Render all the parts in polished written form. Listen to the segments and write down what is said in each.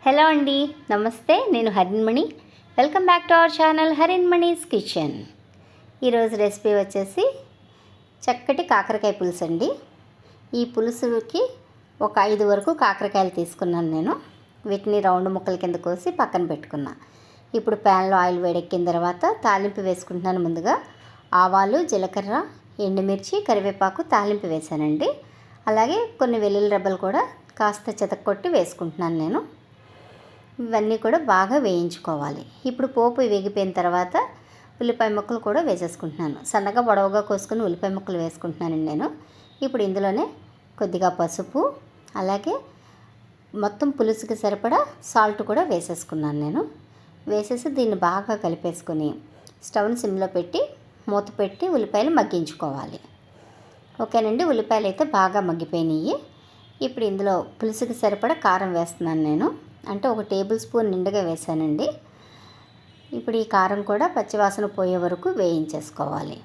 Hello అండి, నమస్తే. నేను Harinmani. Welcome back to our channel Harinmani's kitchen. ఈరోజు రెసిపీ వచ్చేసి చక్కటి కాకరకాయ పులుసు అండి. ఈ పులుసుకి ఒక 5 వరకు కాకరకాయలు తీసుకున్నాను నేను. వీటిని రౌండ్ ముక్కల కింద కోసి పక్కన పెట్టుకున్నా. ఇప్పుడు ప్యాన్లో ఆయిల్ వేడెక్కిన తర్వాత తాలింపు వేసుకుంటున్నాను. ముందుగా ఆవాలు, జీలకర్ర, ఎండుమిర్చి, కరివేపాకు తాలింపు వేసానండి. అలాగే కొన్ని వెల్లుల్లి రెబ్బలు కూడా కాస్త చితక్కొట్టి వేసుకుంటున్నాను నేను. ఇవన్నీ కూడా బాగా వేయించుకోవాలి. ఇప్పుడు పోపు వేగిపోయిన తర్వాత ఉల్లిపాయ ముక్కలు కూడా వేసేసుకుంటున్నాను. సన్నగా పొడవుగా కోసుకుని ఉల్లిపాయ ముక్కలు వేసుకుంటున్నానండి నేను. ఇప్పుడు ఇందులోనే కొద్దిగా పసుపు, అలాగే మొత్తం పులుసుకి సరిపడా సాల్ట్ కూడా వేసేసుకున్నాను నేను. వేసేసి దీన్ని బాగా కలిపేసుకొని స్టవ్ని సిమ్లో పెట్టి మూత పెట్టి ఉల్లిపాయలు మగ్గించుకోవాలి. ఓకేనండి, ఉల్లిపాయలు అయితే బాగా మగ్గిపోయినాయి. ఇప్పుడు ఇందులో పులుసుకి సరిపడా కారం వేస్తున్నాను నేను. అంటే 1 టేబుల్ స్పూన్ నిండుగా వేసానండి. ఇప్పుడు ఈ కారం కూడా పచ్చివాసన పోయే వరకు వేయించేసుకోవాలి.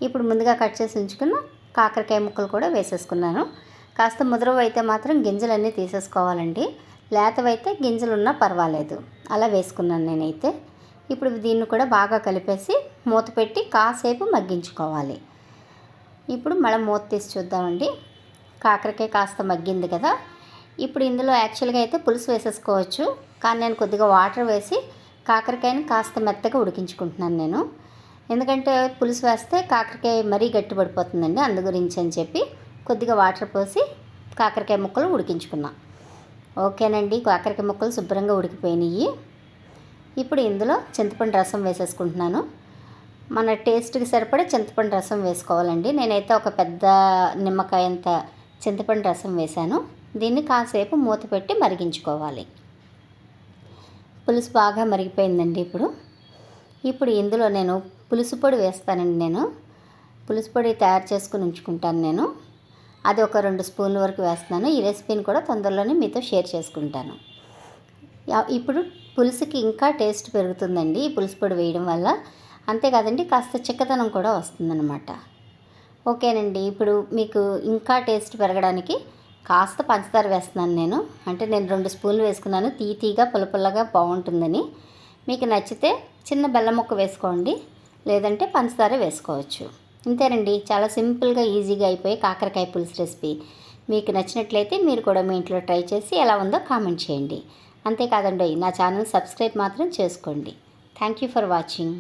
ఇప్పుడు ముందుగా కట్ చేసి ఉంచుకున్న కాకరకాయ ముక్కలు కూడా వేసేసుకున్నాను. కాస్త ముదరవు అయితే మాత్రం గింజలన్నీ తీసేసుకోవాలండి. లేతవైతే గింజలు ఉన్నా పర్వాలేదు. అలా వేసుకున్నాను నేనైతే. ఇప్పుడు దీన్ని కూడా బాగా కలిపేసి మూత పెట్టి కాసేపు మగ్గించుకోవాలి. ఇప్పుడు మళ్ళీ మూత తీసి చూద్దామండి. కాకరకాయ కాస్త మగ్గింది కదా. ఇప్పుడు ఇందులో యాక్చువల్గా అయితే పులుసు వేసేసుకోవచ్చు, కానీ నేను కొద్దిగా వాటర్ వేసి కాకరకాయని కాస్త మెత్తగా ఉడికించుకుంటున్నాను నేను. ఎందుకంటే పులుసు వేస్తే కాకరకాయ మరీ గట్టిపడిపోతుందండి, అందు గురించి అని చెప్పి కొద్దిగా వాటర్ పోసి కాకరకాయ ముక్కలు ఉడికించుకున్నా. ఓకేనండి, కాకరకాయ ముక్కలు శుభ్రంగా ఉడికిపోయినాయి. ఇప్పుడు ఇందులో చింతపండు రసం వేసేసుకుంటున్నాను. మన టేస్ట్కి సరిపడా చింతపండు రసం వేసుకోవాలండి. నేనైతే ఒక పెద్ద నిమ్మకాయ అంత చింతపండు రసం వేశాను. దీన్ని కాసేపు మూత పెట్టి మరిగించుకోవాలి. పులుసు బాగా మరిగిపోయిందండి. ఇప్పుడు ఇందులో నేను పులుసు పొడి వేస్తానండి. నేను పులుసు పొడి తయారు చేసుకుని ఉంచుకుంటాను నేను. అది ఒక 2 స్పూన్ల వరకు వేస్తున్నాను. ఈ రెసిపీని కూడా తొందరలోనే మీతో షేర్ చేసుకుంటాను. ఇప్పుడు పులుసుకి ఇంకా టేస్ట్ పెరుగుతుందండి ఈ పులుసు పొడి వేయడం వల్ల. అంతేకాదండి, కాస్త చిక్కదనం కూడా వస్తుందన్నమాట. ఓకేనండి, ఇప్పుడు మీకు ఇంకా టేస్ట్ పెరగడానికి కాస్త పంచదార వేస్తున్నాను నేను. అంటే నేను 2 స్పూన్లు వేసుకున్నాను, తీగా పుల్లపుల్లగా బాగుంటుందని. మీకు నచ్చితే చిన్న బెల్లం ముక్క వేసుకోండి, లేదంటే పంచదార వేసుకోవచ్చు. ఇంతేనండి, చాలా సింపుల్గా ఈజీగా అయిపోయి కాకరకాయ పులుసు రెసిపీ. మీకు నచ్చినట్లయితే మీరు కూడా మీ ఇంట్లో ట్రై చేసి ఎలా ఉందో కామెంట్ చేయండి. అంతేకాదండి, నా ఛానల్ సబ్స్క్రైబ్ మాత్రం చేసుకోండి. Thank you for watching.